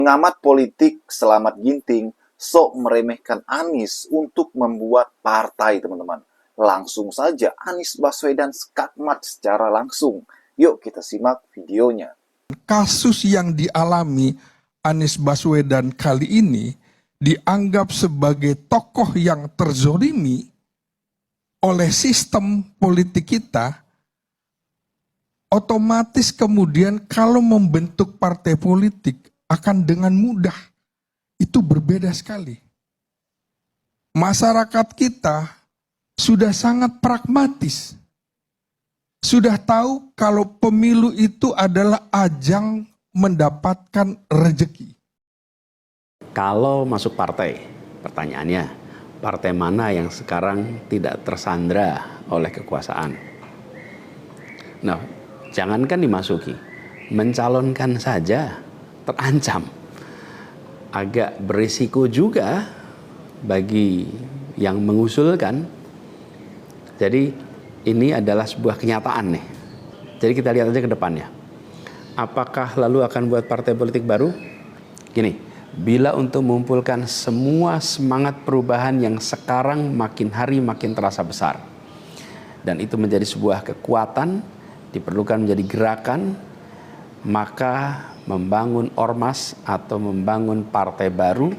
Pengamat politik Selamat Ginting sok meremehkan Anies untuk membuat partai, teman-teman. Langsung saja Anies Baswedan skakmat secara langsung. Yuk kita simak videonya. Kasus yang dialami Anies Baswedan kali ini dianggap sebagai tokoh yang terzolimi oleh sistem politik kita, otomatis kemudian kalau membentuk partai politik akan dengan mudah. Itu berbeda sekali. Masyarakat kita sudah sangat pragmatis. Sudah tahu kalau pemilu itu adalah ajang mendapatkan rezeki. Kalau masuk partai, pertanyaannya, partai mana yang sekarang tidak tersandra oleh kekuasaan? Nah, jangankan dimasuki, mencalonkan saja terancam. Agak berisiko juga bagi yang mengusulkan. Jadi ini adalah sebuah kenyataan nih. Jadi kita lihat aja ke depannya. Apakah lalu akan buat partai politik baru? Gini, bila untuk mengumpulkan semua semangat perubahan yang sekarang makin hari makin terasa besar, dan itu menjadi sebuah kekuatan, diperlukan menjadi gerakan, maka membangun ormas atau membangun partai baru,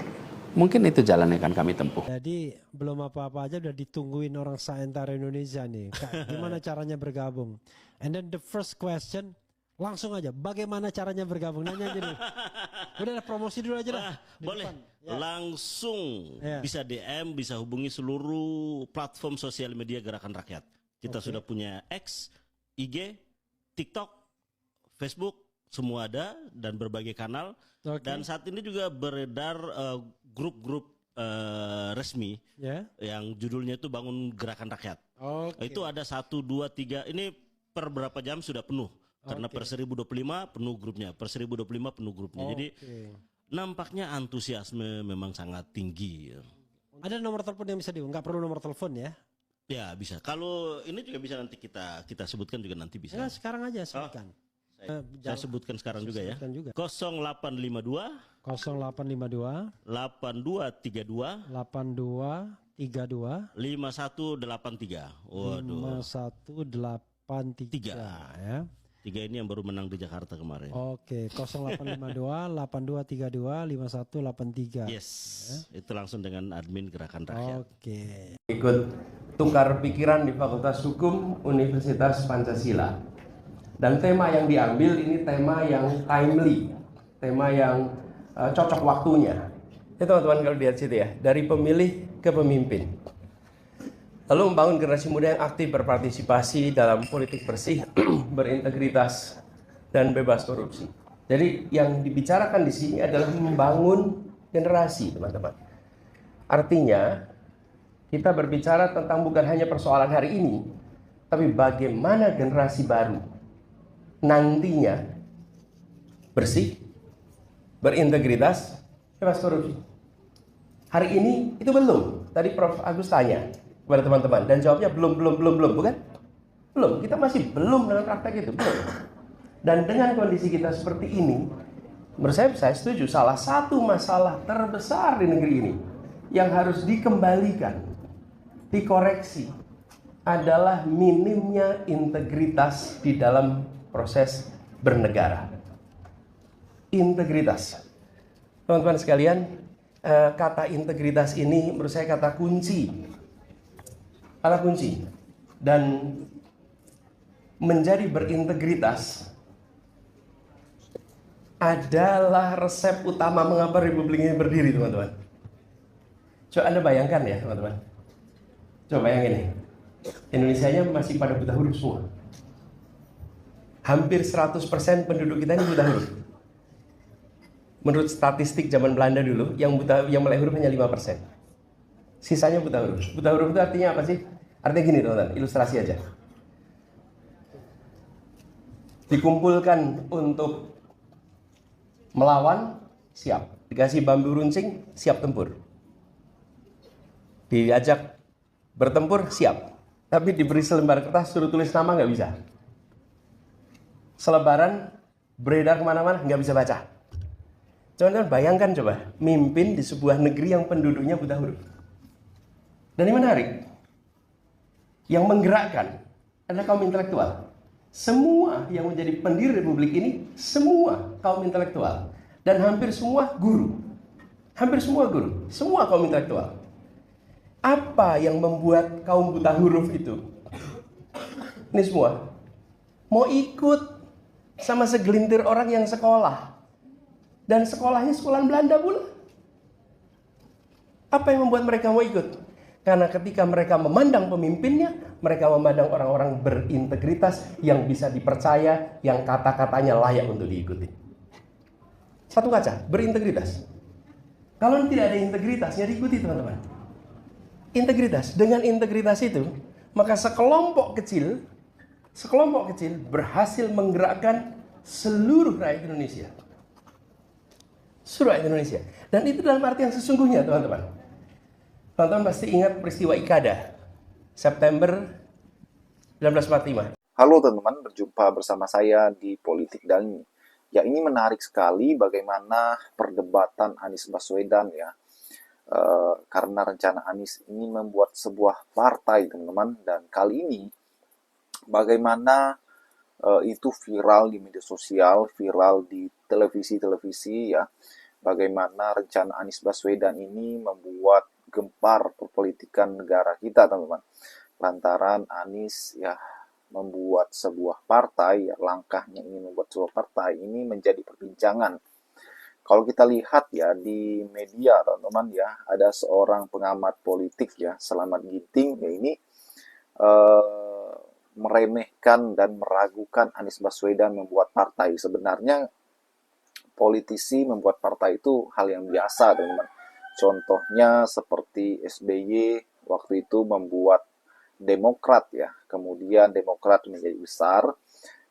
mungkin itu jalan yang akan kami tempuh. Jadi belum apa-apa aja udah ditungguin orang seantero Indonesia nih. Gimana caranya bergabung? And then the first question, langsung aja, bagaimana caranya bergabung? Nanya aja dulu. Udah promosi dulu aja dah. Boleh. Ya. Langsung bisa DM, bisa hubungi seluruh platform sosial media Gerakan Rakyat. Kita sudah punya X, IG, TikTok, Facebook, semua ada dan berbagai kanal. Dan saat ini juga beredar grup-grup resmi yang judulnya itu Bangun Gerakan Rakyat. Itu ada 1, 2, 3. Ini per berapa jam sudah penuh. Karena per 1025 penuh grupnya, per 1025 penuh grupnya. Jadi nampaknya antusiasme memang sangat tinggi. Ada nomor telepon yang bisa nggak perlu nomor telepon ya? Ya bisa. Kalau ini juga bisa nanti kita sebutkan juga nanti bisa. Ya, sekarang aja sebutkan. Saya sebutkan sekarang juga ya. 0852 0852 8232 8232 5183. Waduh. 5183 ya. 3 ini yang baru menang di Jakarta kemarin. Oke, 0852 8232 5183. Yes. Ya. Itu langsung dengan admin Gerakan Rakyat. Oke. Ikut tukar pikiran di Fakultas Hukum Universitas Pancasila. Dan tema yang diambil ini tema yang timely, tema yang cocok waktunya. Ya teman-teman kalau lihat situ ya, dari pemilih ke pemimpin. Lalu membangun generasi muda yang aktif berpartisipasi dalam politik bersih, berintegritas, dan bebas korupsi. Jadi yang dibicarakan di sini adalah membangun generasi, teman-teman. Artinya, kita berbicara tentang bukan hanya persoalan hari ini, tapi bagaimana generasi baru nantinya bersih, berintegritas, bebas korupsi. Hari ini itu belum. Tadi Prof. Agus tanya kepada teman-teman dan jawabnya belum, bukan? Belum. Kita masih belum dalam praktek itu, belum. Dan dengan kondisi kita seperti ini, menurut saya setuju. Salah satu masalah terbesar di negeri ini yang harus dikembalikan, dikoreksi, adalah minimnya integritas di dalam proses bernegara. Integritas. Teman-teman sekalian, kata integritas ini menurut saya kata kunci. Kata kunci. Dan menjadi berintegritas adalah resep utama mengapa Republik ini berdiri, teman-teman. Coba Anda bayangkan ya, teman-teman. Coba bayangin nih. Indonesianya masih pada buta huruf semua. Hampir 100% penduduk kita ini buta huruf. Menurut statistik zaman Belanda dulu, yang melek huruf hanya 5%. Sisanya buta huruf. Buta huruf itu artinya apa sih? Artinya gini, teman-teman, ilustrasi aja. Dikumpulkan untuk melawan, siap. Dikasih bambu runcing, siap tempur. Diajak bertempur, siap. Tapi diberi selembar kertas, suruh tulis nama, nggak bisa. Selebaran beredar kemana-mana, nggak bisa baca. Teman-teman bayangkan coba, mimpin di sebuah negeri yang penduduknya buta huruf. Dan ini menarik, yang menggerakkan adalah kaum intelektual. Semua yang menjadi pendiri republik ini, semua kaum intelektual. Dan hampir semua guru. Hampir semua guru, semua kaum intelektual. Apa yang membuat kaum buta huruf itu, ini semua, mau ikut sama segelintir orang yang sekolah? Dan sekolahnya sekolah Belanda pula. Apa yang membuat mereka mau ikut? Karena ketika mereka memandang pemimpinnya, mereka memandang orang-orang berintegritas yang bisa dipercaya, yang kata-katanya layak untuk diikuti. Satu kaca, berintegritas. Kalau tidak ada integritasnya diikuti teman-teman. Integritas, dengan integritas itu, maka sekelompok kecil berhasil menggerakkan seluruh rakyat Indonesia. Seluruh rakyat Indonesia. Dan itu dalam artian sesungguhnya teman-teman. Teman-teman pasti ingat peristiwa Ikada, September 1945. Halo teman-teman, berjumpa bersama saya di Politik Dani. Ya, ini menarik sekali bagaimana perdebatan Anies Baswedan ya. Karena rencana Anies ini membuat sebuah partai teman-teman. Dan kali ini bagaimana itu viral di media sosial, viral di televisi-televisi ya. Bagaimana rencana Anies Baswedan ini membuat gempar perpolitikan negara kita teman-teman. Lantaran Anies ya membuat sebuah partai, ya, langkahnya ini membuat sebuah partai ini menjadi perbincangan. Kalau kita lihat ya di media teman-teman ya, ada seorang pengamat politik ya, Selamat Ginting ya, ini meremehkan dan meragukan Anies Baswedan membuat partai. Sebenarnya politisi membuat partai itu hal yang biasa teman-teman. Contohnya seperti SBY waktu itu membuat Demokrat ya, kemudian Demokrat menjadi besar,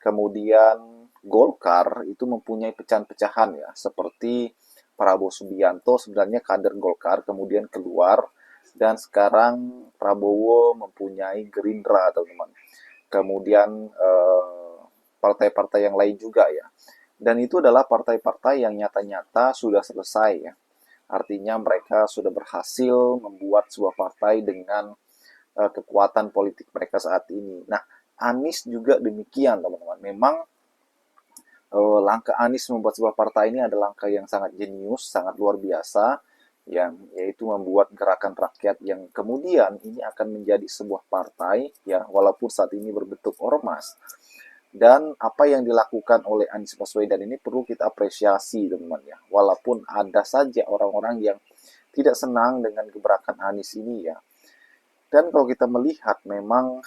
kemudian Golkar itu mempunyai pecahan-pecahan ya, seperti Prabowo Subianto sebenarnya kader Golkar, kemudian keluar, dan sekarang Prabowo mempunyai Gerindra teman-teman. Kemudian partai-partai yang lain juga ya, dan itu adalah partai-partai yang nyata-nyata sudah selesai ya, artinya mereka sudah berhasil membuat sebuah partai dengan kekuatan politik mereka saat ini. Nah, Anies juga demikian teman-teman. Memang langkah Anies membuat sebuah partai ini adalah langkah yang sangat jenius, sangat luar biasa, yang yaitu membuat gerakan rakyat yang kemudian ini akan menjadi sebuah partai ya, walaupun saat ini berbentuk ormas. Dan apa yang dilakukan oleh Anies Baswedan ini perlu kita apresiasi teman-teman ya, walaupun ada saja orang-orang yang tidak senang dengan gebrakan Anies ini ya. Dan kalau kita melihat memang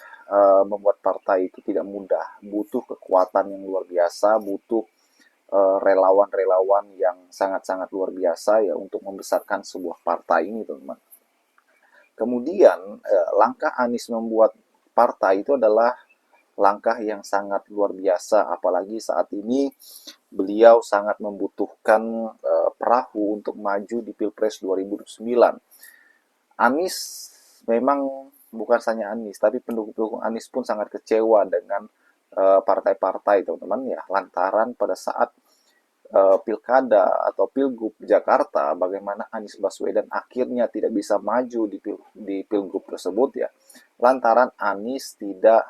membuat partai itu tidak mudah, butuh kekuatan yang luar biasa, butuh relawan-relawan yang sangat-sangat luar biasa ya untuk membesarkan sebuah partai ini teman-teman. Kemudian langkah Anies membuat partai itu adalah langkah yang sangat luar biasa, apalagi saat ini beliau sangat membutuhkan perahu untuk maju di Pilpres 2009. Anies memang bukan hanya Anies, tapi pendukung-pendukung Anies pun sangat kecewa dengan partai-partai teman-teman ya, lantaran pada saat pilkada atau pilgub Jakarta, bagaimana Anies Baswedan akhirnya tidak bisa maju di pilgub tersebut ya, lantaran Anies tidak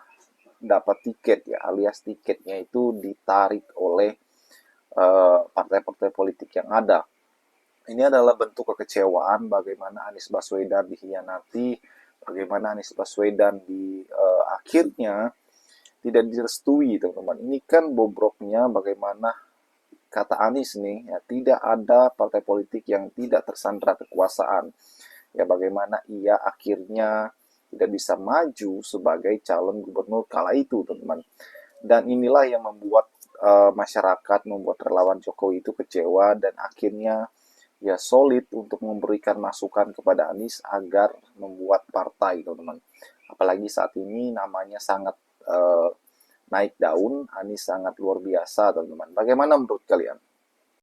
dapat tiket ya, alias tiketnya itu ditarik oleh partai-partai politik yang ada. Ini adalah bentuk kekecewaan bagaimana Anies Baswedan dikhianati, bagaimana Anies Baswedan akhirnya tidak direstui teman-teman. Ini kan bobroknya bagaimana kata Anies nih ya, tidak ada partai politik yang tidak tersandra kekuasaan. Ya, bagaimana ia akhirnya tidak bisa maju sebagai calon gubernur kala itu teman-teman. Dan inilah yang membuat masyarakat, membuat relawan Jokowi itu kecewa dan akhirnya ya solid untuk memberikan masukan kepada Anies agar membuat partai teman-teman. Apalagi saat ini namanya sangat naik daun, Anies sangat luar biasa teman-teman. Bagaimana menurut kalian?